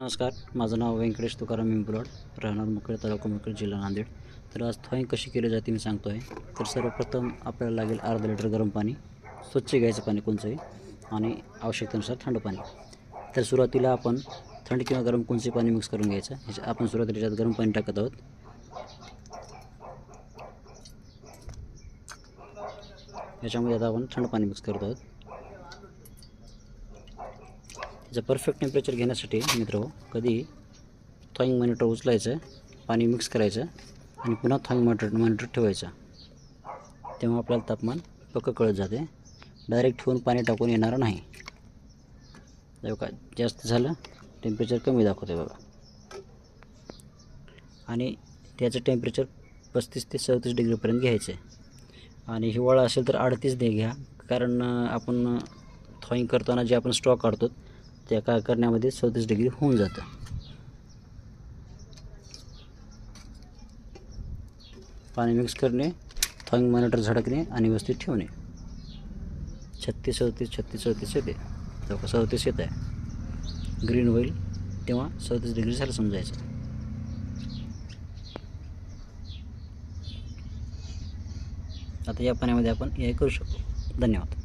नमस्कार, माझं नाव व्यंकटेश तुकाराम मिंपलवाड, राहणार मुखेड, तालुका मुखेड, जिल्हा नांदेड. तर आज थॉईंग कशी केली जाते मी सांगतो आहे. तर सर्वप्रथम आपल्याला लागेल अर्धा लिटर गरम पाणी, स्वच्छ घ्यायचं पाणी कोणचंही, आणि आवश्यकतेनुसार थंड पाणी. तर सुरुवातीला आपण थंड किंवा गरम कोणचंही पाणी मिक्स करून घ्यायचं. आपण सुरुवातीला त्याच्यात गरम पाणी टाकत आहोत. याच्यामध्ये आता आपण थंड पाणी मिक्स करत आहोत. त्याचं परफेक्ट टेम्परेचर घेण्यासाठी मित्रहो, कधी थॉईंग मॉनिटर उचलायचं, पाणी मिक्स करायचं आणि पुन्हा थॉईंग मॉनिटर ठेवायचं. तेव्हा आपल्याला तापमान पक्कं कळत जाते. डायरेक्ट ठेवून पाणी टाकून येणार नाही. बघा, जास्त झालं टेम्परेचर कमी दाखवते बघा. आणि त्याचं टेम्परेचर 35 ते 37 डिग्रीपर्यंत घ्यायचं आहे. आणि हिवाळा असेल तर 38 घ्या, कारण आपण थॉईंग करताना जे आपण स्टॉक काढतो त्या करण्यामध्ये 37 डिग्री होऊन जातं. पाणी मिक्स करणे, थॉईंग मॉनिटर झडकणे आणि व्यवस्थित ठेवणे. 36-37 येते. तेव्हा 37 येत आहे, ग्रीन होईल तेव्हा 37 डिग्री झालं समजायचं. आता या पाण्यामध्ये आपण हे करू शकतो. धन्यवाद.